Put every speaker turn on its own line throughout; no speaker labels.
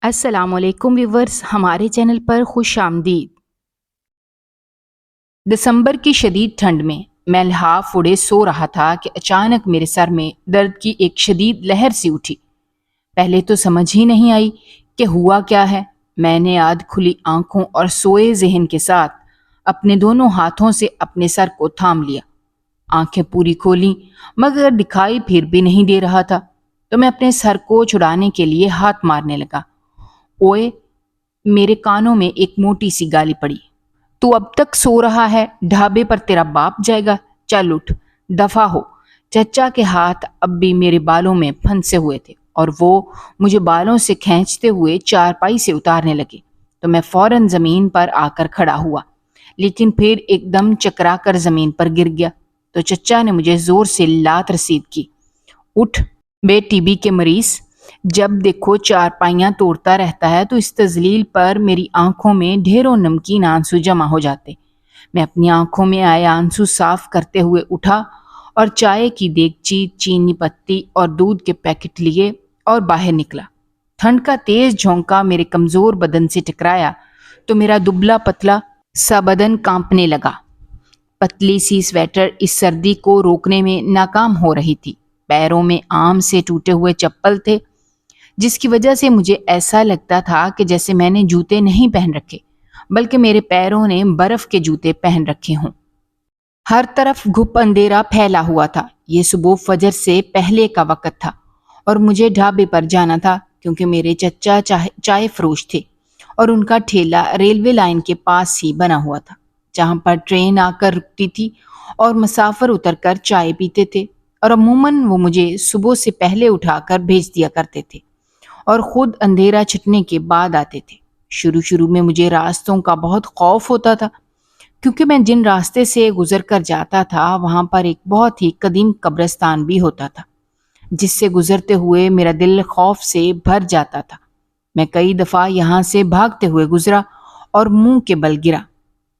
السلام علیکم ویورز، ہمارے چینل پر خوش آمدید۔ دسمبر کی شدید ٹھنڈ میں لحاف اڑے سو رہا تھا کہ اچانک میرے سر میں درد کی ایک شدید لہر سی اٹھی۔ پہلے تو سمجھ ہی نہیں آئی کہ ہوا کیا ہے۔ میں نے آدھ کھلی آنکھوں اور سوئے ذہن کے ساتھ اپنے دونوں ہاتھوں سے اپنے سر کو تھام لیا۔ آنکھیں پوری کھولیں مگر دکھائی پھر بھی نہیں دے رہا تھا، تو میں اپنے سر کو چھڑانے کے لیے ہاتھ مارنے لگا۔ اوئے، میرے کانوں میں ایک موٹی سی گالی پڑی۔ تو اب تک سو رہا ہے؟ ڈھابے پر تیرا باپ جائے گا، چل اٹھ، دفع ہو۔ چچا کے ہاتھ اب بھی میرے بالوں میں پھنسے ہوئے تھے اور وہ مجھے بالوں سے کھینچتے ہوئے چارپائی سے اتارنے لگے، تو میں فوراً زمین پر آ کر کھڑا ہوا، لیکن پھر ایک دم چکرا کر زمین پر گر گیا۔ تو چچا نے مجھے زور سے لات رسید کی۔ اٹھ بے ٹی بی کے مریض، جب دیکھو چارپائیاں توڑتا رہتا ہے تو اس تذلیل پر میری آنکھوں میں ڈھیروں نمکین آنسو جمع ہو جاتے۔ میں اپنی آنکھوں میں آئے آنسو صاف کرتے ہوئے اٹھا اور چائے کی دیگچی، چینی پتی اور دودھ کے پیکٹ لیے اور باہر نکلا۔ ٹھنڈ کا تیز جھونکا میرے کمزور بدن سے ٹکرایا تو میرا دبلا پتلا سا بدن کانپنے لگا۔ پتلی سی سویٹر اس سردی کو روکنے میں ناکام ہو رہی تھی۔ پیروں میں آم سے ٹوٹے ہوئے چپل تھے، جس کی وجہ سے مجھے ایسا لگتا تھا کہ جیسے میں نے جوتے نہیں پہن رکھے بلکہ میرے پیروں نے برف کے جوتے پہن رکھے ہوں۔ ہر طرف گھپ اندھیرا پھیلا ہوا تھا۔ یہ صبح فجر سے پہلے کا وقت تھا اور مجھے ڈھابے پر جانا تھا کیونکہ میرے چچا چائے فروش تھے اور ان کا ٹھیلا ریلوے لائن کے پاس ہی بنا ہوا تھا، جہاں پر ٹرین آ کر رکتی تھی اور مسافر اتر کر چائے پیتے تھے، اور عموماً وہ مجھے صبح سے پہلے اٹھا کر بھیج دیا کرتے تھے اور خود اندھیرا چھٹنے کے بعد آتے تھے۔ شروع میں مجھے راستوں کا بہت خوف ہوتا تھا کیونکہ میں جن راستے سے گزر کر جاتا تھا وہاں پر ایک بہت ہی قدیم قبرستان بھی ہوتا تھا، جس سے گزرتے ہوئے میرا دل خوف سے بھر جاتا تھا۔ میں کئی دفعہ یہاں سے بھاگتے ہوئے گزرا اور منہ کے بل گرا۔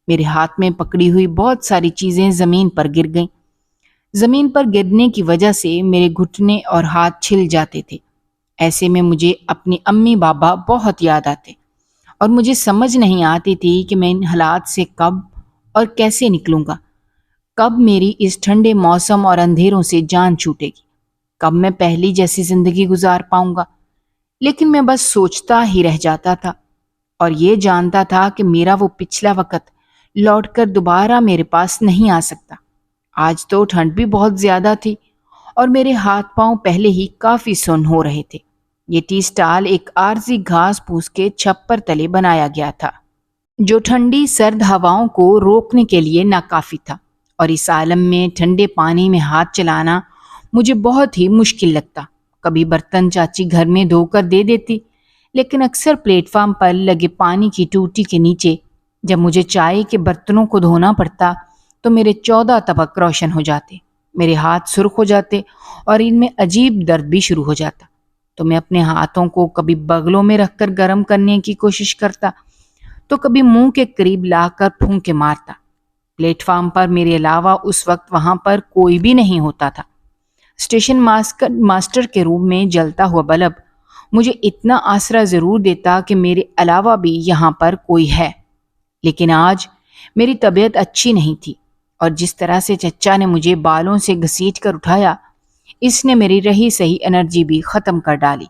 میرے ہاتھ میں پکڑی ہوئی بہت ساری چیزیں زمین پر گر گئیں۔ زمین پر گرنے کی وجہ سے میرے گھٹنے اور ہاتھ چھل جاتے تھے۔ ایسے میں مجھے اپنی امی بابا بہت یاد آتے اور مجھے سمجھ نہیں آتی تھی کہ میں ان حالات سے کب اور کیسے نکلوں گا، کب میری اس ٹھنڈے موسم اور اندھیروں سے جان چھوٹے گی، کب میں پہلی جیسی زندگی گزار پاؤں گا۔ لیکن میں بس سوچتا ہی رہ جاتا تھا اور یہ جانتا تھا کہ میرا وہ پچھلا وقت لوٹ کر دوبارہ میرے پاس نہیں آ سکتا۔ آج تو ٹھنڈ بھی بہت زیادہ تھی اور میرے ہاتھ پاؤں پہلے ہی کافی سن ہو رہے تھے۔ یہ ٹی سٹال ایک عارضی گھاس پھوس کے چھپر تلے بنایا گیا تھا جو ٹھنڈی سرد ہواؤں کو روکنے کے لیے ناکافی تھا، اور اس عالم میں ٹھنڈے پانی میں ہاتھ چلانا مجھے بہت ہی مشکل لگتا۔ کبھی برتن چاچی گھر میں دھو کر دے دیتی، لیکن اکثر پلیٹ فارم پر لگے پانی کی ٹوٹی کے نیچے جب مجھے چائے کے برتنوں کو دھونا پڑتا تو میرے 14 طبق روشن ہو جاتے، میرے ہاتھ سرخ ہو جاتے اور ان میں عجیب درد بھی شروع ہو جاتا۔ تو میں اپنے ہاتھوں کو کبھی بغلوں میں رکھ کر گرم کرنے کی کوشش کرتا تو کبھی منہ کے قریب لا کر پھونکے مارتا۔ پلیٹ فارم پر میرے علاوہ اس وقت وہاں پر کوئی بھی نہیں ہوتا تھا۔ اسٹیشن ماسٹر کے روم میں جلتا ہوا بلب مجھے اتنا آسرا ضرور دیتا کہ میرے علاوہ بھی یہاں پر کوئی ہے، لیکن آج میری طبیعت اچھی نہیں تھی اور جس طرح سے چچا نے مجھے بالوں سے گھسیٹ کر اٹھایا، اس نے میری رہی سہی انرجی بھی ختم کر ڈالی۔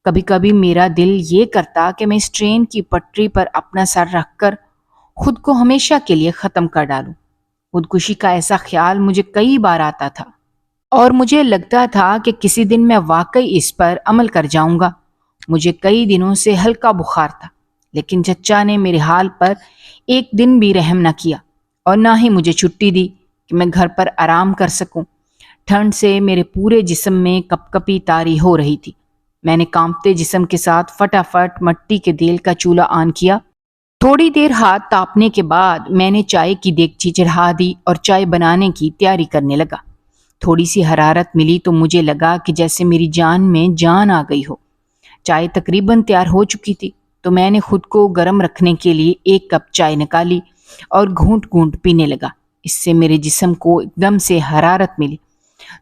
کبھی کبھی میرا دل یہ کرتا کہ میں اس ٹرین کی پٹری پر اپنا سر رکھ کر خود کو ہمیشہ کے لیے ختم کر ڈالوں۔ خودکشی کا ایسا خیال مجھے کئی بار آتا تھا اور مجھے لگتا تھا کہ کسی دن میں واقعی اس پر عمل کر جاؤں گا۔ مجھے کئی دنوں سے ہلکا بخار تھا، لیکن چچا نے میرے حال پر ایک دن بھی رحم نہ کیا اور نہ ہی مجھے چھٹی دی کہ میں گھر پر آرام کر سکوں۔ ٹھنڈ سے میرے پورے جسم میں کپ کپی طاری ہو رہی تھی۔ میں نے کانپتے جسم کے ساتھ فٹافٹ مٹی کے تیل کا چولہا آن کیا۔ تھوڑی دیر ہاتھ تاپنے کے بعد میں نے چائے کی دیگچی چڑھا دی اور چائے بنانے کی تیاری کرنے لگا۔ تھوڑی سی حرارت ملی تو مجھے لگا کہ جیسے میری جان میں جان آ گئی ہو۔ چائے تقریباً تیار ہو چکی تھی تو میں نے خود کو گرم رکھنے کے لیے ایک کپ چائے نکالی اور گھونٹ گھونٹ پینے لگا۔ اس سے میرے جسم کو ایک دم سے حرارت ملی۔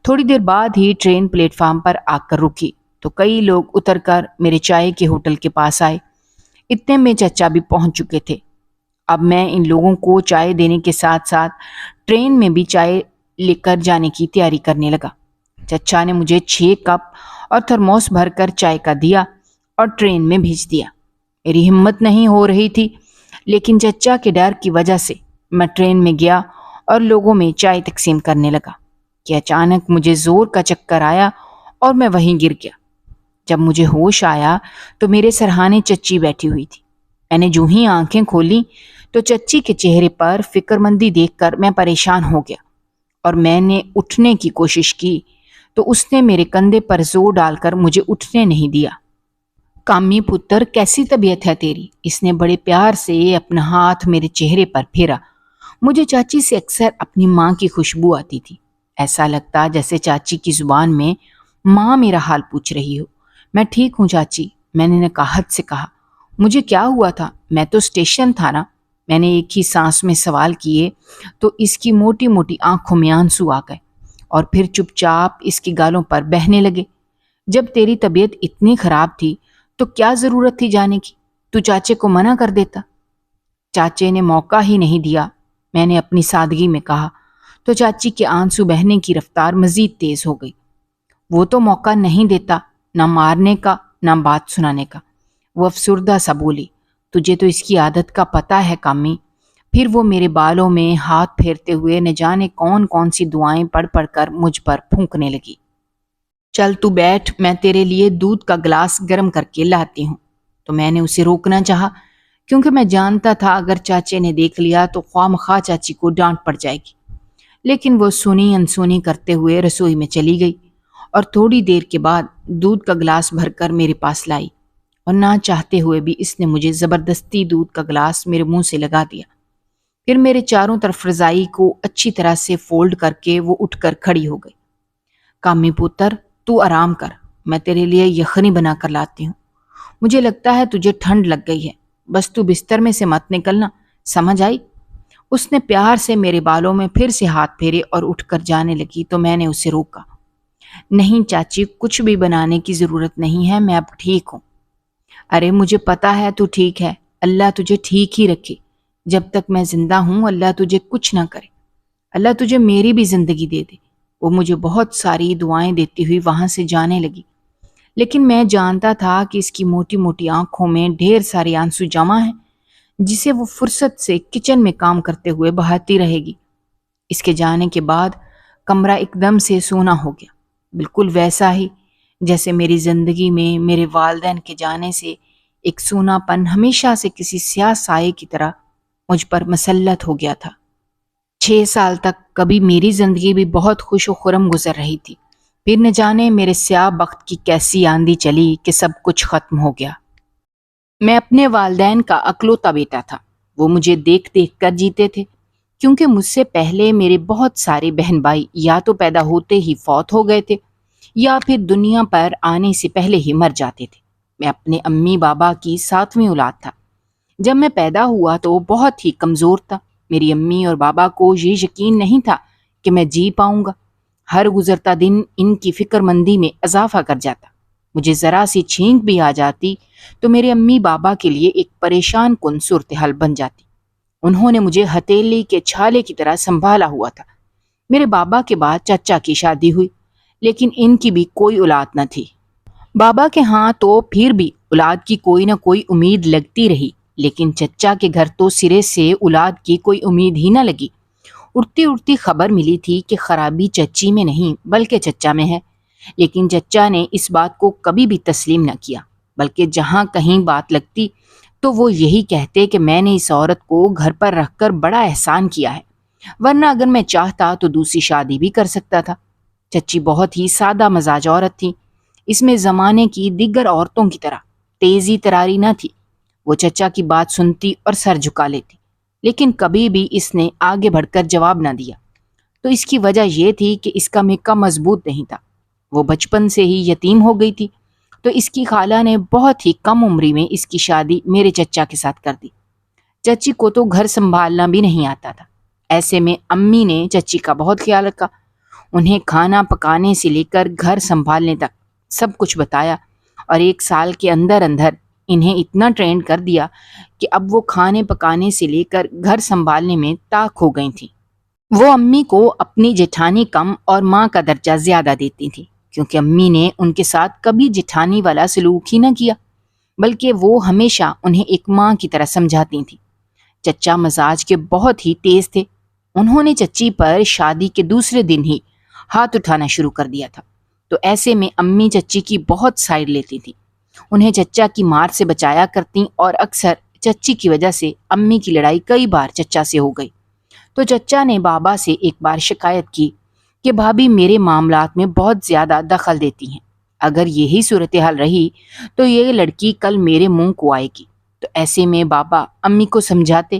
تھوڑی دیر بعد ہی ٹرین پلیٹ فارم پر آ کر رکی۔ تو کئی لوگ اتر کر میرے چائے کے ہوٹل کے پاس آئے۔ اتنے میں چچا بھی پہنچ چکے تھے۔ اب میں ان لوگوں کو چائے دینے کے ساتھ ساتھ ٹرین میں بھی چائے لے کر جانے کی تیاری کرنے لگا۔ چچا نے مجھے 6 کپ اور تھرموس بھر کر چائے کا دیا اور ٹرین میں بھیج دیا۔ میری ہمت نہیں ہو رہی تھی، لیکن چچا کے ڈر کی وجہ سے میں ٹرین میں گیا اور لوگوں میں چائے تقسیم کرنے لگا کہ اچانک مجھے زور کا چکر آیا اور میں وہیں گر گیا۔ جب مجھے ہوش آیا تو میرے سرہانے چچی بیٹھی ہوئی تھی۔ میں نے جو ہی آنکھیں کھولی تو چچی کے چہرے پر فکر مندی دیکھ کر میں پریشان ہو گیا اور میں نے اٹھنے کی کوشش کی تو اس نے میرے کندھے پر زور ڈال کر مجھے اٹھنے نہیں دیا۔ کامی پتر، کیسی طبیعت ہے تیری؟ اس نے بڑے پیار سے اپنا ہاتھ میرے چہرے پر پھیرا۔ مجھے چاچی سے اکثر اپنی ماں کی خوشبو آتی تھی۔ ایسا لگتا جیسے چاچی کی زبان میں ماں میرا حال پوچھ رہی ہو۔ میں ٹھیک ہوں چاچی، میں نے نکاہت سے کہا۔ مجھے کیا ہوا تھا؟ میں تو اسٹیشن تھا نا۔ میں نے ایک ہی سانس میں سوال کیے تو اس کی موٹی موٹی آنکھوں میں آنسو آ گئے اور پھر چپ چاپ اس کی گالوں پر بہنے لگے۔ جب تیری طبیعت اتنی خراب تھی تو کیا ضرورت تھی جانے کی؟ تو چاچے کو منع کر دیتا۔ چاچے نے موقع ہی نہیں دیا، میں نے اپنی سادگی میں کہا تو چاچی کے آنسو بہنے کی رفتار مزید تیز ہو گئی۔ وہ تو موقع نہیں دیتا، نہ مارنے کا نہ بات سنانے کا۔ وہ افسردہ سا بولی۔ تجھے تو اس کی عادت کا پتہ ہے کامی۔ پھر وہ میرے بالوں میں ہاتھ پھیرتے ہوئے نہ جانے کون کون سی دعائیں پڑھ پڑھ کر مجھ پر پھونکنے لگی۔ چل تو بیٹھ، میں تیرے لیے دودھ کا گلاس گرم کر کے لاتی ہوں۔ تو میں نے اسے روکنا چاہا کیونکہ میں جانتا تھا اگر چاچے نے دیکھ لیا تو خواہ مخواہ چاچی کو ڈانٹ پڑ جائے گی، لیکن وہ سنی انسونی کرتے ہوئے رسوئی میں چلی گئی اور تھوڑی دیر کے بعد دودھ کا گلاس بھر کر میرے پاس لائی اور نہ چاہتے ہوئے بھی اس نے مجھے زبردستی دودھ کا گلاس میرے منہ سے لگا دیا۔ پھر میرے چاروں طرف رضائی کو اچھی طرح سے فولڈ کر کے وہ اٹھ کر کھڑی ہو گئی۔ کامی پتر، تو آرام کر، میں تیرے لیے یخنی بنا کر لاتی ہوں۔ مجھے لگتا ہے تجھے ٹھنڈ لگ گئی ہے، بس تو بستر میں سے مت نکلنا، سمجھ آئی؟ اس نے پیار سے میرے بالوں میں پھر سے ہاتھ پھیرے اور اٹھ کر جانے لگی تو میں نے اسے روکا۔ نہیں چاچی، کچھ بھی بنانے کی ضرورت نہیں ہے، میں اب ٹھیک ہوں۔ ارے مجھے پتا ہے تو ٹھیک ہے، اللہ تجھے ٹھیک ہی رکھے۔ جب تک میں زندہ ہوں اللہ تجھے کچھ نہ کرے، اللہ تجھے میری بھی زندگی دے دے۔ وہ مجھے بہت ساری دعائیں دیتی ہوئی وہاں سے جانے لگی، لیکن میں جانتا تھا کہ اس کی موٹی موٹی آنکھوں میں ڈھیر سارے آنسو جمع ہیں جسے وہ فرصت سے کچن میں کام کرتے ہوئے بہاتی رہے گی۔ اس کے جانے کے بعد کمرہ ایک دم سے سونا ہو گیا، بالکل ویسا ہی جیسے میری زندگی میں میرے والدین کے جانے سے ایک سونا پن ہمیشہ سے کسی سیاہ سائے کی طرح مجھ پر مسلط ہو گیا تھا۔ 6 سال تک کبھی میری زندگی بھی بہت خوش و خرم گزر رہی تھی، پھر نہ جانے میرے سیاہ بخت کی کیسی آندھی چلی کہ سب کچھ ختم ہو گیا۔ میں اپنے والدین کا اکلوتا بیٹا تھا، وہ مجھے دیکھ دیکھ کر جیتے تھے، کیونکہ مجھ سے پہلے میرے بہت سارے بہن بھائی یا تو پیدا ہوتے ہی فوت ہو گئے تھے یا پھر دنیا پر آنے سے پہلے ہی مر جاتے تھے۔ میں اپنے امی بابا کی 7ویں اولاد تھا۔ جب میں پیدا ہوا تو بہت ہی کمزور تھا۔ میری امی اور بابا کو یہ یقین نہیں تھا کہ میں جی پاؤں گا۔ ہر گزرتا دن ان کی فکر مندی میں اضافہ کر جاتا۔ مجھے ذرا سی چھینک بھی آ جاتی تو میرے امی بابا کے لیے ایک پریشان کن صورتحال بن جاتی۔ انہوں نے مجھے ہتھیلی کے چھالے کی طرح سنبھالا ہوا تھا۔ میرے بابا کے بعد چچا کی شادی ہوئی، لیکن ان کی بھی کوئی اولاد نہ تھی۔ بابا کے ہاں تو پھر بھی اولاد کی کوئی نہ کوئی امید لگتی رہی، لیکن چچا کے گھر تو سرے سے اولاد کی کوئی امید ہی نہ لگی۔ اڑتی اڑتی خبر ملی تھی کہ خرابی چچی میں نہیں بلکہ چچا میں ہے، لیکن چچا نے اس بات کو کبھی بھی تسلیم نہ کیا، بلکہ جہاں کہیں بات لگتی تو وہ یہی کہتے کہ میں نے اس عورت کو گھر پر رکھ کر بڑا احسان کیا ہے، ورنہ اگر میں چاہتا تو دوسری شادی بھی کر سکتا تھا۔ چچی بہت ہی سادہ مزاج عورت تھی، اس میں زمانے کی دیگر عورتوں کی طرح تیزی تراری نہ تھی۔ وہ چچا کی بات سنتی اور سر جھکا لیتی، لیکن کبھی بھی اس نے آگے بڑھ کر جواب نہ دیا۔ تو اس کی وجہ یہ تھی کہ اس کا مکہ مضبوط نہیں تھا، وہ بچپن سے ہی یتیم ہو گئی تھی، تو اس کی خالہ نے بہت ہی کم عمری میں اس کی شادی میرے چچا کے ساتھ کر دی۔ چچی کو تو گھر سنبھالنا بھی نہیں آتا تھا، ایسے میں امی نے چچی کا بہت خیال رکھا، انہیں کھانا پکانے سے لے کر گھر سنبھالنے تک سب کچھ بتایا اور 1 سال کے اندر اندر انہیں اتنا ٹرینڈ کر دیا کہ اب وہ کھانے پکانے سے لے کر گھر سنبھالنے میں طاق ہو گئی تھیں۔ وہ امی کو اپنی جیٹھانی کم اور ماں کا درجہ زیادہ دیتی تھیں، کیونکہ امی نے ان کے ساتھ کبھی جیٹھانی والا سلوک ہی نہ کیا، بلکہ وہ ہمیشہ انہیں ایک ماں کی طرح سمجھاتی تھیں۔ چچا مزاج کے بہت ہی تیز تھے۔ انہوں نے چچی پر شادی کے دوسرے دن ہی ہاتھ اٹھانا شروع کر دیا تھا، تو ایسے میں امی چچی کی بہت سائڈ لیتی تھیں، انہیں چچا کی مار سے بچایا کرتی، اور اکثر چچی کی وجہ سے امی کی لڑائی کئی بار چچا سے ہو گئی۔ تو چچا نے بابا سے ایک بار شکایت کی کہ بھابھی میرے معاملات میں بہت زیادہ دخل دیتی ہیں، اگر یہی صورتحال رہی تو یہ لڑکی کل میرے منہ کو آئے گی۔ تو ایسے میں بابا امی کو سمجھاتے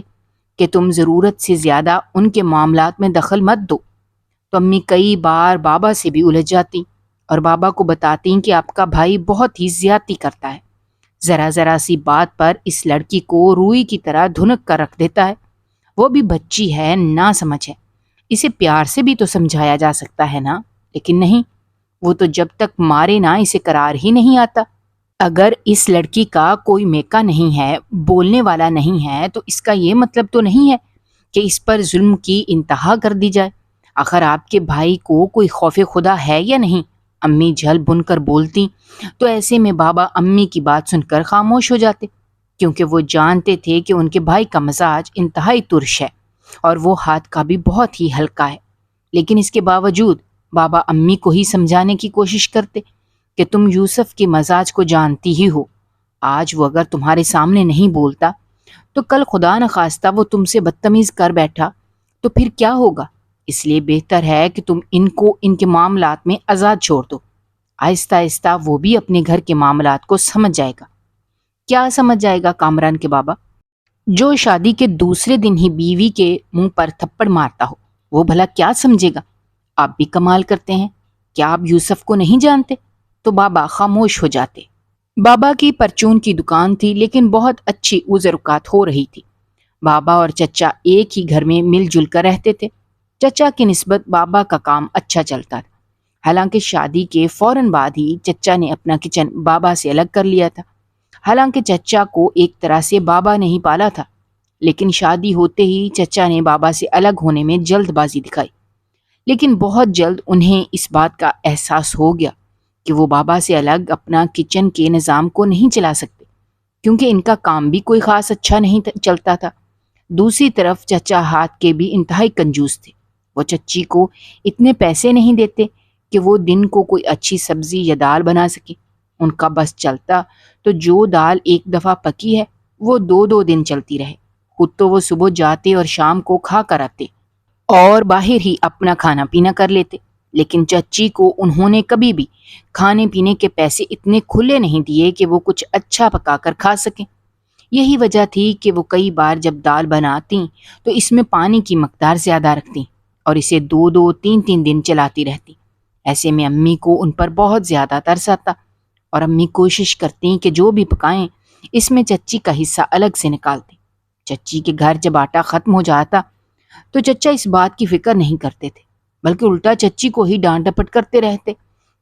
کہ تم ضرورت سے زیادہ ان کے معاملات میں دخل مت دو، تو امی کئی بار بابا سے بھی الجھ جاتی اور بابا کو بتاتی کہ آپ کا بھائی بہت ہی زیادتی کرتا ہے، ذرا ذرا سی بات پر اس لڑکی کو روئی کی طرح دھنک کر رکھ دیتا ہے۔ وہ بھی بچی ہے، نہ سمجھ ہے، اسے پیار سے بھی تو سمجھایا جا سکتا ہے نا، لیکن نہیں، وہ تو جب تک مارے نہ اسے قرار ہی نہیں آتا۔ اگر اس لڑکی کا کوئی میکا نہیں ہے، بولنے والا نہیں ہے، تو اس کا یہ مطلب تو نہیں ہے کہ اس پر ظلم کی انتہا کر دی جائے۔ آخر آپ کے بھائی کو کوئی خوف خدا ہے یا نہیں؟ امی جھل بن کر بولتی، تو ایسے میں بابا امی کی بات سن کر خاموش ہو جاتے، کیونکہ وہ جانتے تھے کہ ان کے بھائی کا مزاج انتہائی ترش ہے اور وہ ہاتھ کا بھی بہت ہی ہلکا ہے۔ لیکن اس کے باوجود بابا امی کو ہی سمجھانے کی کوشش کرتے کہ تم یوسف کے مزاج کو جانتی ہی ہو، آج وہ اگر تمہارے سامنے نہیں بولتا تو کل خدا نخواستہ وہ تم سے بدتمیز کر بیٹھا تو پھر کیا ہوگا؟ اس لیے بہتر ہے کہ تم ان کو ان کے معاملات میں آزاد چھوڑ دو، آہستہ آہستہ وہ بھی اپنے گھر کے معاملات کو سمجھ جائے گا۔ کیا سمجھ جائے گا کامران کے بابا؟ جو شادی کے دوسرے دن ہی بیوی کے منہ پر تھپڑ مارتا ہو، وہ بھلا کیا سمجھے گا؟ آپ بھی کمال کرتے ہیں، کیا آپ یوسف کو نہیں جانتے؟ تو بابا خاموش ہو جاتے۔ بابا کی پرچون کی دکان تھی، لیکن بہت اچھی گزروقات ہو رہی تھی۔ بابا اور چچا ایک ہی گھر میں مل جل کر رہتے تھے۔ چچا کی نسبت بابا کا کام اچھا چلتا تھا، حالانکہ شادی کے فوراً بعد ہی چچا نے اپنا کچن بابا سے الگ کر لیا تھا۔ حالانکہ چچا کو ایک طرح سے بابا نے ہی پالا تھا، لیکن شادی ہوتے ہی چچا نے بابا سے الگ ہونے میں جلد بازی دکھائی۔ لیکن بہت جلد انہیں اس بات کا احساس ہو گیا کہ وہ بابا سے الگ اپنا کچن کے نظام کو نہیں چلا سکتے، کیونکہ ان کا کام بھی کوئی خاص اچھا نہیں چلتا تھا۔ دوسری طرف چچا ہاتھ کے بھی انتہائی کنجوس تھے، وہ چچی کو اتنے پیسے نہیں دیتے کہ وہ دن کو کوئی اچھی سبزی یا دال بنا سکے۔ ان کا بس چلتا تو جو دال ایک دفعہ پکی ہے وہ 2 دن چلتی رہے، خود تو وہ صبح جاتے اور شام کو کھا کر آتے اور باہر ہی اپنا کھانا پینا کر لیتے۔ لیکن چچی کو انہوں نے کبھی بھی کھانے پینے کے پیسے اتنے کھلے نہیں دیے کہ وہ کچھ اچھا پکا کر کھا سکیں۔ یہی وجہ تھی کہ وہ کئی بار جب دال بناتی تو اس میں پانی کی مقدار زیادہ رکھتی اور اسے 2-3 دن چلاتی رہتی۔ ایسے میں امی کو ان پر بہت زیادہ ترس آتا اور امی کوشش کرتی کہ جو بھی پکائیں اس میں چچی کا حصہ الگ سے نکالتے۔ چچی کے گھر جب آٹا ختم ہو جاتا تو چچا اس بات کی فکر نہیں کرتے تھے، بلکہ الٹا چچی کو ہی ڈانٹ ڈپٹ کرتے رہتے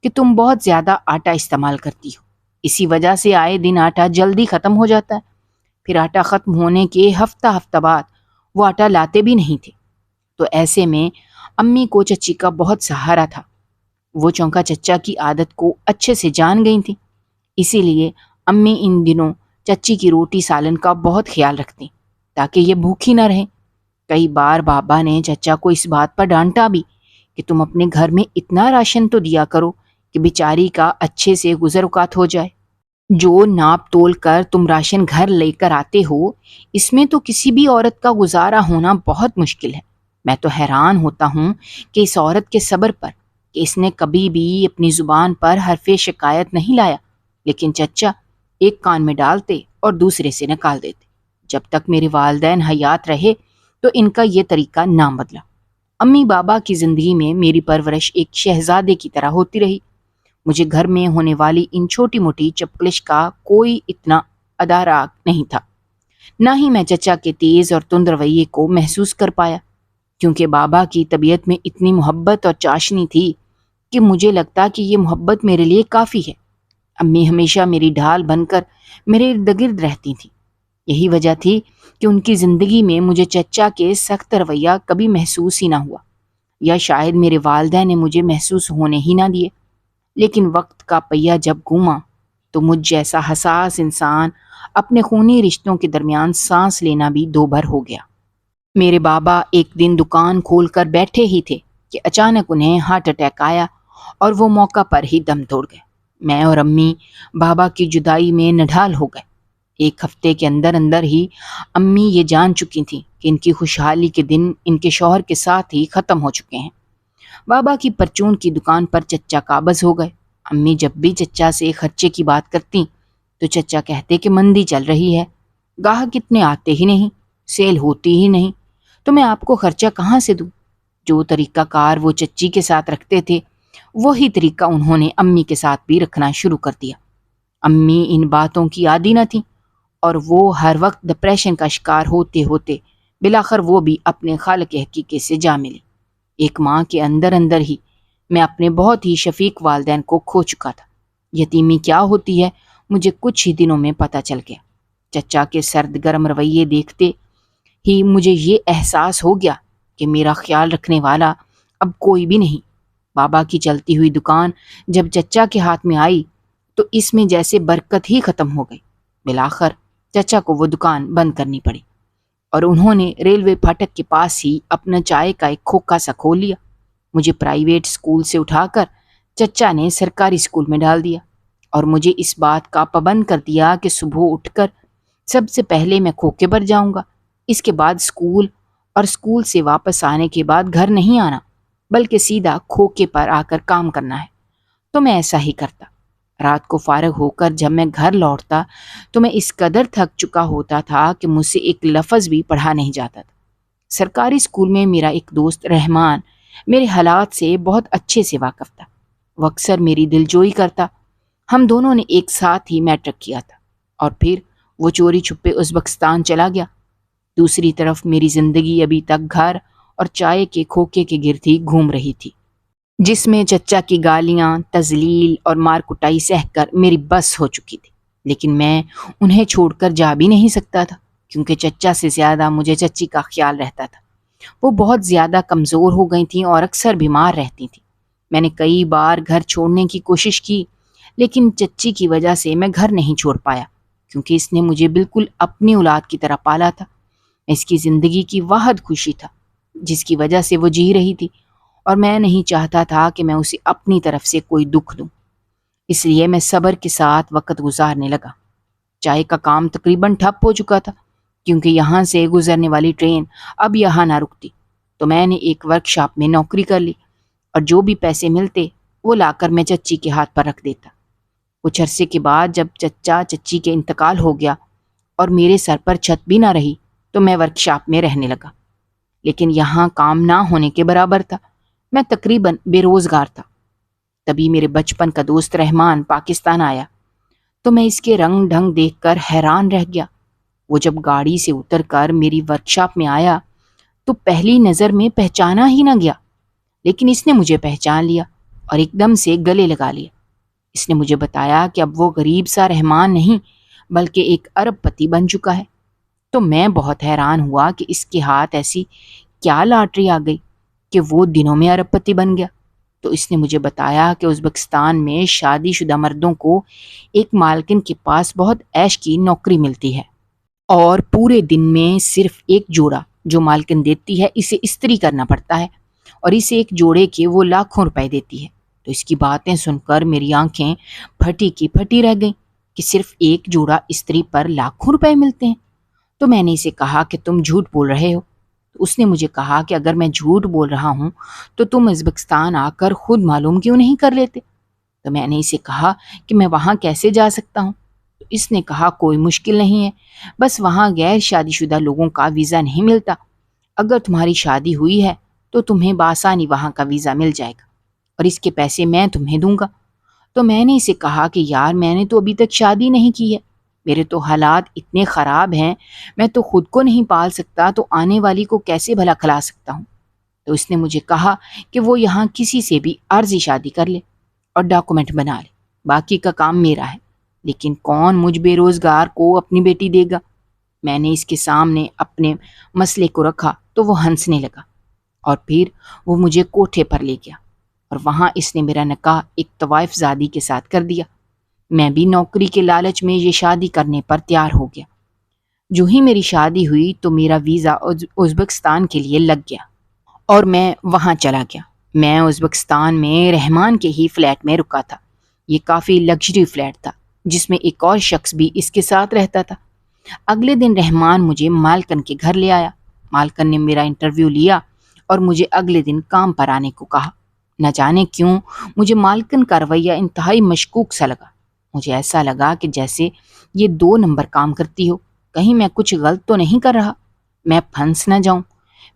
کہ تم بہت زیادہ آٹا استعمال کرتی ہو، اسی وجہ سے آئے دن آٹا جلدی ختم ہو جاتا ہے۔ پھر آٹا ختم ہونے کے ہفتہ بعد وہ آٹا لاتے بھی نہیں تھے۔ تو ایسے میں امی کو چچی کا بہت سہارا تھا۔ وہ چونکا چچا کی عادت کو اچھے سے جان گئی تھی، اسی لیے امی ان دنوں چچی کی روٹی سالن کا بہت خیال رکھتی تاکہ یہ بھوکھی نہ رہیں۔ کئی بار بابا نے چچا کو اس بات پر ڈانٹا بھی کہ تم اپنے گھر میں اتنا راشن تو دیا کرو کہ بیچاری کا اچھے سے گزر اوقات ہو جائے۔ جو ناپ تول کر تم راشن گھر لے کر آتے ہو، اس میں تو کسی بھی عورت کا گزارا ہونا بہت مشکل ہے۔ میں تو حیران ہوتا ہوں کہ اس عورت کے صبر پر، کہ اس نے کبھی بھی اپنی زبان پر حرف شکایت نہیں لایا، لیکن چچا ایک کان میں ڈالتے اور دوسرے سے نکال دیتے۔ جب تک میرے والدین حیات رہے تو ان کا یہ طریقہ نہ بدلا۔ امی بابا کی زندگی میں میری پرورش ایک شہزادے کی طرح ہوتی رہی۔ مجھے گھر میں ہونے والی ان چھوٹی موٹی چپکلش کا کوئی اتنا ادراک نہیں تھا، نہ ہی میں چچا کے تیز اور تند رویے کو محسوس کر پایا، کیونکہ بابا کی طبیعت میں اتنی محبت اور چاشنی تھی کہ مجھے لگتا کہ یہ محبت میرے لیے کافی ہے۔ امی ہمیشہ میری ڈھال بن کر میرے ارد گرد رہتی تھیں۔ یہی وجہ تھی کہ ان کی زندگی میں مجھے چچا کے سخت رویہ کبھی محسوس ہی نہ ہوا، یا شاید میرے والدہ نے مجھے محسوس ہونے ہی نہ دیے۔ لیکن وقت کا پہیہ جب گھوما تو مجھ جیسا حساس انسان اپنے خونی رشتوں کے درمیان سانس لینا بھی دو بھر ہو گیا۔ میرے بابا ایک دن دکان کھول کر بیٹھے ہی تھے کہ اچانک انہیں ہارٹ اٹیک آیا اور وہ موقع پر ہی دم توڑ گئے۔ میں اور امی بابا کی جدائی میں نڈھال ہو گئے۔ ایک ہفتے کے اندر اندر ہی امی یہ جان چکی تھیں کہ ان کی خوشحالی کے دن ان کے شوہر کے ساتھ ہی ختم ہو چکے ہیں۔ بابا کی پرچون کی دکان پر چچا قابض ہو گئے۔ امی جب بھی چچا سے خرچے کی بات کرتی تو چچا کہتے کہ مندی چل رہی ہے، گاہک اتنے آتے ہی نہیں، سیل ہوتی ہی نہیں، تو میں آپ کو خرچہ کہاں سے دوں؟ جو طریقہ کار وہ چچی کے ساتھ رکھتے تھے وہی طریقہ انہوں نے امی کے ساتھ بھی رکھنا شروع کر دیا۔ امی ان باتوں کی عادی نہ تھیں اور وہ ہر وقت ڈپریشن کا شکار ہوتے ہوتے بلاخر وہ بھی اپنے خالق حقیقی سے جا ملی۔ ایک ماں کے اندر اندر ہی میں اپنے بہت ہی شفیق والدین کو کھو چکا تھا۔ یتیمی کیا ہوتی ہے مجھے کچھ ہی دنوں میں پتہ چل گیا۔ چچا کے سرد گرم رویے دیکھتے ہی مجھے یہ احساس ہو گیا کہ میرا خیال رکھنے والا اب کوئی بھی نہیں۔ بابا کی چلتی ہوئی دکان جب چچا کے ہاتھ میں آئی تو اس میں جیسے برکت ہی ختم ہو گئی۔ بلاخر چچا کو وہ دکان بند کرنی پڑی اور انہوں نے ریلوے پھاٹک کے پاس ہی اپنا چائے کا ایک کھوکھا سا کھول لیا۔ مجھے پرائیویٹ اسکول سے اٹھا کر چچا نے سرکاری اسکول میں ڈال دیا اور مجھے اس بات کا پابند کر دیا کہ صبح اٹھ کر سب سے پہلے میں کھوکے پر جاؤں گا، اس کے بعد اسکول، اور اسکول سے واپس آنے کے بعد گھر نہیں آنا بلکہ سیدھا کھوکے پر آ کر کام کرنا ہے۔ تو میں ایسا ہی کرتا۔ رات کو فارغ ہو کر جب میں گھر لوٹتا تو میں اس قدر تھک چکا ہوتا تھا کہ مجھ سے ایک لفظ بھی پڑھا نہیں جاتا تھا۔ سرکاری اسکول میں میرا ایک دوست رحمان میرے حالات سے بہت اچھے سے واقف تھا۔ وہ اکثر میری دلجوئی کرتا۔ ہم دونوں نے ایک ساتھ ہی میٹرک کیا تھا اور پھر وہ چوری چھپے ازبکستان چلا گیا۔ دوسری طرف میری زندگی ابھی تک گھر اور چائے کے کھوکے کے گرد ہی گھوم رہی تھی، جس میں چچا کی گالیاں، تذلیل اور مار کٹائی سہ کر میری بس ہو چکی تھی۔ لیکن میں انہیں چھوڑ کر جا بھی نہیں سکتا تھا کیونکہ چچا سے زیادہ مجھے چچی کا خیال رہتا تھا۔ وہ بہت زیادہ کمزور ہو گئی تھیں اور اکثر بیمار رہتی تھیں۔ میں نے کئی بار گھر چھوڑنے کی کوشش کی لیکن چچی کی وجہ سے میں گھر نہیں چھوڑ پایا کیونکہ اس نے مجھے بالکل اپنی اولاد کی طرح پالا تھا۔ اس کی زندگی کی واحد خوشی تھا جس کی وجہ سے وہ جی رہی تھی اور میں نہیں چاہتا تھا کہ میں اسے اپنی طرف سے کوئی دکھ دوں، اس لیے میں صبر کے ساتھ وقت گزارنے لگا۔ چائے کا کام تقریباً ٹھپ ہو چکا تھا کیونکہ یہاں سے گزرنے والی ٹرین اب یہاں نہ رکتی، تو میں نے ایک ورک شاپ میں نوکری کر لی اور جو بھی پیسے ملتے وہ لا کر میں چچی کے ہاتھ پر رکھ دیتا۔ کچھ عرصے کے بعد جب چچا چچی کے انتقال ہو گیا اور میرے سر پر چھت بھی نہ رہی تو میں ورک شاپ میں رہنے لگا، لیکن یہاں کام نہ ہونے کے برابر تھا۔ میں تقریباً بے روزگار تھا۔ تبھی میرے بچپن کا دوست رحمان پاکستان آیا تو میں اس کے رنگ ڈھنگ دیکھ کر حیران رہ گیا۔ وہ جب گاڑی سے اتر کر میری ورک شاپ میں آیا تو پہلی نظر میں پہچانا ہی نہ گیا، لیکن اس نے مجھے پہچان لیا اور ایک دم سے گلے لگا لیا۔ اس نے مجھے بتایا کہ اب وہ غریب سا رحمان نہیں بلکہ ایک ارب پتی بن چکا ہے۔ تو میں بہت حیران ہوا کہ اس کے ہاتھ ایسی کیا لاٹری آ گئی کہ وہ دنوں میں ارب پتی بن گیا۔ تو اس نے مجھے بتایا کہ ازبکستان میں شادی شدہ مردوں کو ایک مالکن کے پاس بہت عیش کی نوکری ملتی ہے اور پورے دن میں صرف ایک جوڑا جو مالکن دیتی ہے اسے استری کرنا پڑتا ہے اور اسے ایک جوڑے کے وہ لاکھوں روپے دیتی ہے۔ تو اس کی باتیں سن کر میری آنکھیں پھٹی کی پھٹی رہ گئیں کہ صرف ایک جوڑا استری پر لاکھوں روپے ملتے ہیں۔ تو میں نے اسے کہا کہ تم جھوٹ بول رہے ہو۔ تو اس نے مجھے کہا کہ اگر میں جھوٹ بول رہا ہوں تو تم ازبکستان آ کر خود معلوم کیوں نہیں کر لیتے؟ تو میں نے اسے کہا کہ میں وہاں کیسے جا سکتا ہوں؟ تو اس نے کہا کوئی مشکل نہیں ہے، بس وہاں غیر شادی شدہ لوگوں کا ویزا نہیں ملتا۔ اگر تمہاری شادی ہوئی ہے تو تمہیں بآسانی وہاں کا ویزا مل جائے گا اور اس کے پیسے میں تمہیں دوں گا۔ تو میں نے اسے کہا کہ یار میں نے تو ابھی تک شادی نہیں کی ہے، میرے تو حالات اتنے خراب ہیں، میں تو خود کو نہیں پال سکتا تو آنے والی کو کیسے بھلا کھلا سکتا ہوں؟ تو اس نے مجھے کہا کہ وہ یہاں کسی سے بھی عارضی شادی کر لے اور ڈاکومنٹ بنا لے، باقی کا کام میرا ہے۔ لیکن کون مجھ بے روزگار کو اپنی بیٹی دے گا؟ میں نے اس کے سامنے اپنے مسئلے کو رکھا تو وہ ہنسنے لگا، اور پھر وہ مجھے کوٹھے پر لے گیا، اور وہاں اس نے میرا نکاح ایک طوائف زادی کے ساتھ کر دیا۔ میں بھی نوکری کے لالچ میں یہ شادی کرنے پر تیار ہو گیا۔ جو ہی میری شادی ہوئی تو میرا ویزا ازبکستان کے لیے لگ گیا اور میں وہاں چلا گیا۔ میں ازبکستان میں رحمان کے ہی فلیٹ میں رکا تھا۔ یہ کافی لگژری فلیٹ تھا جس میں ایک اور شخص بھی اس کے ساتھ رہتا تھا۔ اگلے دن رحمان مجھے مالکن کے گھر لے آیا۔ مالکن نے میرا انٹرویو لیا اور مجھے اگلے دن کام پر آنے کو کہا۔ نہ جانے کیوں مجھے مالکن کا رویہ انتہائی مشکوک سا لگا۔ مجھے ایسا لگا کہ جیسے یہ 2 نمبر کام کرتی ہو، کہیں میں کچھ غلط تو نہیں کر رہا، میں پھنس نہ جاؤں۔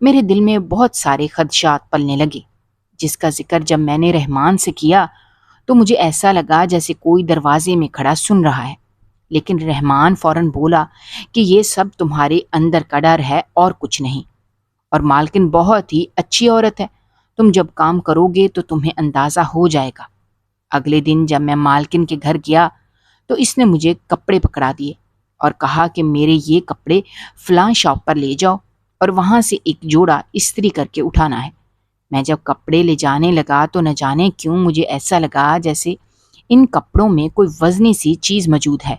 میرے دل میں بہت سارے خدشات پلنے لگے، جس کا ذکر جب میں نے رحمان سے کیا تو مجھے ایسا لگا جیسے کوئی دروازے میں کھڑا سن رہا ہے۔ لیکن رحمان فوراً بولا کہ یہ سب تمہارے اندر کا ڈر ہے اور کچھ نہیں، اور مالکن بہت ہی اچھی عورت ہے، تم جب کام کرو گے تو تمہیں اندازہ ہو جائے گا۔ اگلے دن جب میں مالکن کے گھر گیا تو اس نے مجھے کپڑے پکڑا دیے اور کہا کہ میرے یہ کپڑے فلاں شاپ پر لے جاؤ اور وہاں سے ایک جوڑا استری کر کے اٹھانا ہے۔ میں جب کپڑے لے جانے لگا تو نہ جانے کیوں مجھے ایسا لگا جیسے ان کپڑوں میں کوئی وزنی سی چیز موجود ہے۔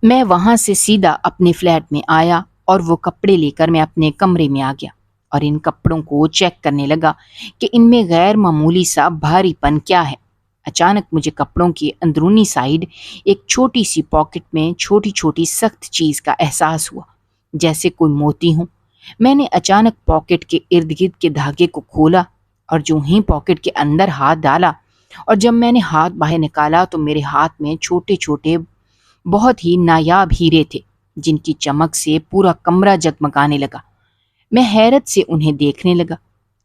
میں وہاں سے سیدھا اپنے فلیٹ میں آیا اور وہ کپڑے لے کر میں اپنے کمرے میں آ گیا اور ان کپڑوں کو چیک کرنے لگا کہ ان میں غیر معمولی سا بھاری پن کیا ہے۔ اچانک مجھے کپڑوں کی اندرونی سائیڈ ایک چھوٹی سی پاکٹ میں چھوٹی چھوٹی سخت چیز کا احساس ہوا، جیسے کوئی موتی ہوں۔ میں نے اچانک پاکٹ کے ارد گرد کے دھاگے کو کھولا اور جو ہی پاکٹ کے اندر ہاتھ ڈالا اور جب میں نے ہاتھ باہر نکالا تو میرے ہاتھ میں چھوٹے چھوٹے بہت ہی نایاب ہیرے تھے جن کی چمک سے پورا کمرہ جگمگانے لگا۔ میں حیرت سے انہیں دیکھنے لگا۔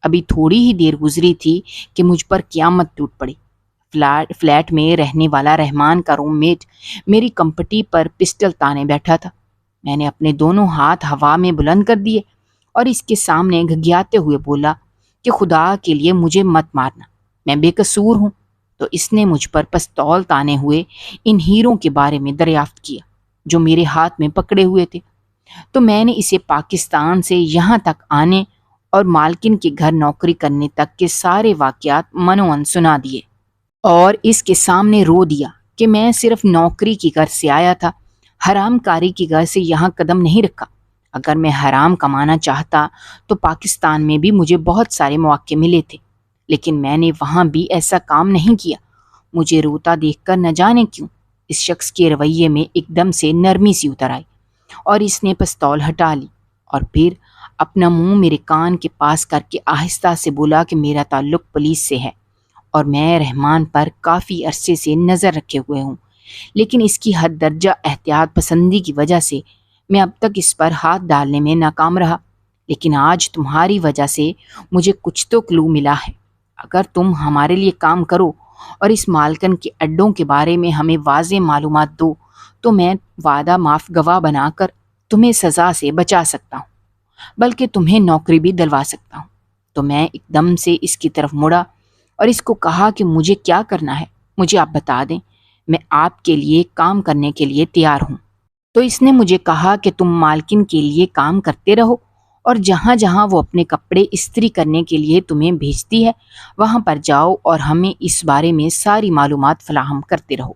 ابھی تھوڑی ہی دیر گزری تھی کہ مجھ پر قیامت ٹوٹ پڑی۔ فلیٹ میں رہنے والا رحمان کا روم میٹ میری کمپٹی پر پسٹل تانے بیٹھا تھا۔ میں نے اپنے دونوں ہاتھ ہوا میں بلند کر دیے اور اس کے سامنے گھگیاتے ہوئے بولا کہ خدا کے لیے مجھے مت مارنا، میں بے قصور ہوں۔ تو اس نے مجھ پر پستول تانے ہوئے ان ہیروں کے بارے میں دریافت کیا جو میرے ہاتھ میں پکڑے ہوئے تھے۔ تو میں نے اسے پاکستان سے یہاں تک آنے اور مالکن کے گھر نوکری کرنے تک کے سارے واقعات منوان سنا دیے اور اس کے سامنے رو دیا کہ میں صرف نوکری کی غرض سے آیا تھا، حرام کاری کی غرض سے یہاں قدم نہیں رکھا۔ اگر میں حرام کمانا چاہتا تو پاکستان میں بھی مجھے بہت سارے مواقع ملے تھے، لیکن میں نے وہاں بھی ایسا کام نہیں کیا۔ مجھے روتا دیکھ کر نہ جانے کیوں اس شخص کے رویے میں ایک دم سے نرمی سی اتر آئی اور اس نے پستول ہٹا لی اور پھر اپنا منہ میرے کان کے پاس کر کے آہستہ سے بولا کہ میرا تعلق پولیس سے ہے اور میں رحمان پر کافی عرصے سے نظر رکھے ہوئے ہوں، لیکن اس کی حد درجہ احتیاط پسندی کی وجہ سے میں اب تک اس پر ہاتھ ڈالنے میں ناکام رہا، لیکن آج تمہاری وجہ سے مجھے کچھ تو کلو ملا ہے۔ اگر تم ہمارے لیے کام کرو اور اس مالکن کے اڈوں کے بارے میں ہمیں واضح معلومات دو تو میں وعدہ معاف گواہ بنا کر تمہیں سزا سے بچا سکتا ہوں، بلکہ تمہیں نوکری بھی دلوا سکتا ہوں۔ تو میں ایک دم سے اس کی طرف مڑا اور اس کو کہا کہ مجھے کیا کرنا ہے مجھے آپ بتا دیں، میں آپ کے لیے کام کرنے کے لیے تیار ہوں۔ تو اس نے مجھے کہا کہ تم مالکن کے لیے کام کرتے رہو اور جہاں جہاں وہ اپنے کپڑے استری کرنے کے لیے تمہیں بھیجتی ہے وہاں پر جاؤ اور ہمیں اس بارے میں ساری معلومات فراہم کرتے رہو،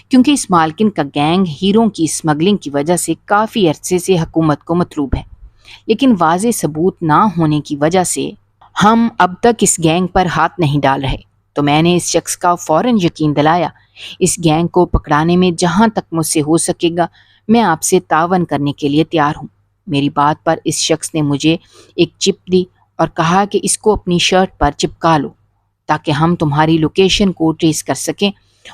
کیونکہ اس مالکن کا گینگ ہیروں کی اسمگلنگ کی وجہ سے کافی عرصے سے حکومت کو مطلوب ہے، لیکن واضح ثبوت نہ ہونے کی وجہ سے ہم اب تک اس گینگ پر ہاتھ نہیں ڈال رہے۔ تو میں نے اس شخص کا فوراً یقین دلایا، اس گینگ کو پکڑانے میں جہاں تک مجھ سے ہو سکے گا میں آپ سے تعاون کرنے کے لیے تیار ہوں۔ میری بات پر اس شخص نے مجھے ایک چپ دی اور کہا کہ اس کو اپنی شرٹ پر چپکا لو تاکہ ہم تمہاری لوکیشن کو ٹریس کر سکیں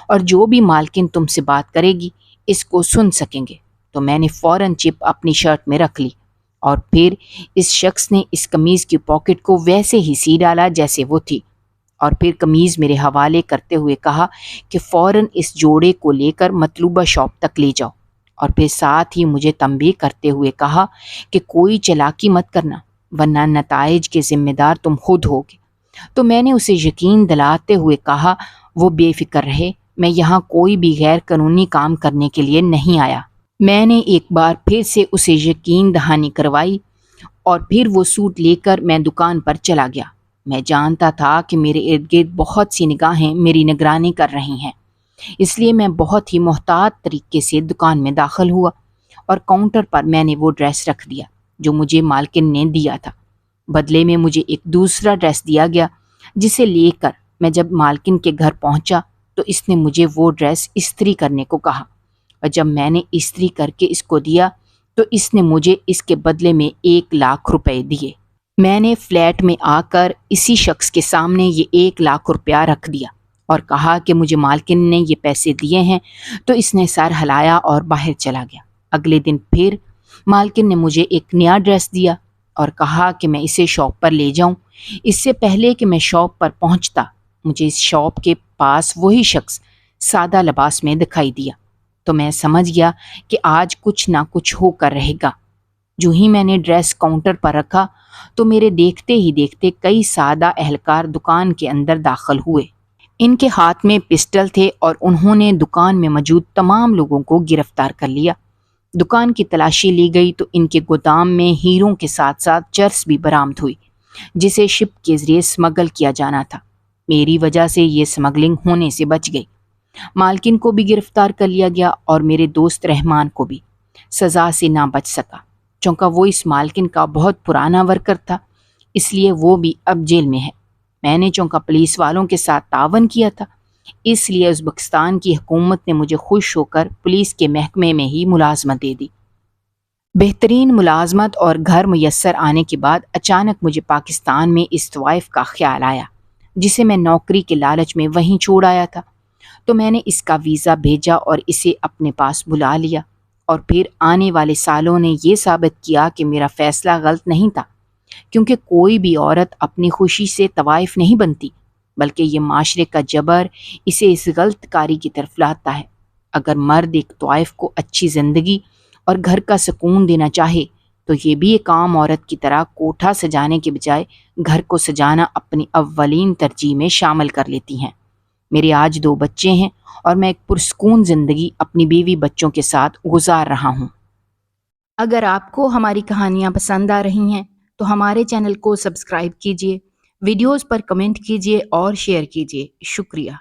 اور جو بھی مالکن تم سے بات کرے گی اس کو سن سکیں گے۔ تو میں نے فوراً چپ اپنی شرٹ میں رکھ لی اور پھر اس شخص نے اس قمیض کی پاکٹ کو ویسے ہی سی ڈالا جیسے وہ تھی اور پھر قمیض میرے حوالے کرتے ہوئے کہا کہ فوراً اس جوڑے کو لے کر مطلوبہ شاپ تک لے جاؤ، اور پھر ساتھ ہی مجھے تنبیہ کرتے ہوئے کہا کہ کوئی چالاکی مت کرنا ورنہ نتائج کے ذمہ دار تم خود ہوگے۔ تو میں نے اسے یقین دلاتے ہوئے کہا، وہ بے فکر رہے، میں یہاں کوئی بھی غیر قانونی کام کرنے کے لیے نہیں آیا۔ میں نے ایک بار پھر سے اسے یقین دہانی کروائی اور پھر وہ سوٹ لے کر میں دکان پر چلا گیا۔ میں جانتا تھا کہ میرے ارد گرد بہت سی نگاہیں میری نگرانی کر رہی ہیں، اس لیے میں بہت ہی محتاط طریقے سے دکان میں داخل ہوا اور کاؤنٹر پر میں نے وہ ڈریس رکھ دیا جو مجھے مالکن نے دیا تھا۔ بدلے میں مجھے ایک دوسرا ڈریس دیا گیا جسے لے کر میں جب مالکن کے گھر پہنچا تو اس نے مجھے وہ ڈریس استری کرنے کو کہا، اور جب میں نے استری کر کے اس کو دیا تو اس نے مجھے اس کے بدلے میں 1,00,000 روپے دیے۔ میں نے فلیٹ میں آ کر اسی شخص کے سامنے یہ 1,00,000 روپیہ رکھ دیا اور کہا کہ مجھے مالکن نے یہ پیسے دیے ہیں، تو اس نے سر ہلایا اور باہر چلا گیا۔ اگلے دن پھر مالکن نے مجھے ایک نیا ڈریس دیا اور کہا کہ میں اسے شاپ پر لے جاؤں۔ اس سے پہلے کہ میں شاپ پر پہنچتا مجھے اس شاپ کے پاس وہی شخص سادہ لباس میں دکھائی دیا، تو میں سمجھ گیا کہ آج کچھ نہ کچھ ہو کر رہے گا۔ جو ہی میں نے ڈریس کاؤنٹر پر رکھا تو میرے دیکھتے ہی دیکھتے کئی سادہ اہلکار دکان کے اندر داخل ہوئے۔ ان کے ہاتھ میں پسٹل تھے اور انہوں نے دکان میں موجود تمام لوگوں کو گرفتار کر لیا۔ دکان کی تلاشی لی گئی تو ان کے گودام میں ہیروں کے ساتھ ساتھ چرس بھی برآمد ہوئی جسے شپ کے ذریعے سمگل کیا جانا تھا۔ میری وجہ سے یہ سمگلنگ ہونے سے بچ گئی۔ مالکن کو بھی گرفتار کر لیا گیا اور میرے دوست رحمان کو بھی۔ سزا سے نہ بچ سکا، چونکہ وہ اس مالکن کا بہت پرانا ورکر تھا، اس لیے وہ بھی اب جیل میں ہے۔ میں نے چونکہ پولیس والوں کے ساتھ تعاون کیا تھا، اس لیے ازبکستان کی حکومت نے مجھے خوش ہو کر پولیس کے محکمے میں ہی ملازمت دے دی۔ بہترین ملازمت اور گھر میسر آنے کے بعد اچانک مجھے پاکستان میں استعفاء کا خیال آیا، جسے میں نوکری کے لالچ میں وہیں چھوڑ آیا تھا۔ تو میں نے اس کا ویزا بھیجا اور اسے اپنے پاس بلا لیا، اور پھر آنے والے سالوں نے یہ ثابت کیا کہ میرا فیصلہ غلط نہیں تھا، کیونکہ کوئی بھی عورت اپنی خوشی سے طوائف نہیں بنتی، بلکہ یہ معاشرے کا جبر اسے اس غلط کاری کی طرف لاتا ہے۔ اگر مرد ایک طوائف کو اچھی زندگی اور گھر کا سکون دینا چاہے تو یہ بھی ایک عام عورت کی طرح کوٹھا سجانے کے بجائے گھر کو سجانا اپنی اولین ترجیح میں شامل کر لیتی ہیں۔ میرے آج 2 بچے ہیں اور میں ایک پرسکون زندگی اپنی بیوی بچوں کے ساتھ گزار رہا ہوں۔ اگر آپ کو ہماری کہانیاں پسند آ رہی ہیں تو ہمارے چینل کو سبسکرائب کیجیے، ویڈیوز پر کمنٹ کیجیے اور شیئر کیجیے۔ شکریہ۔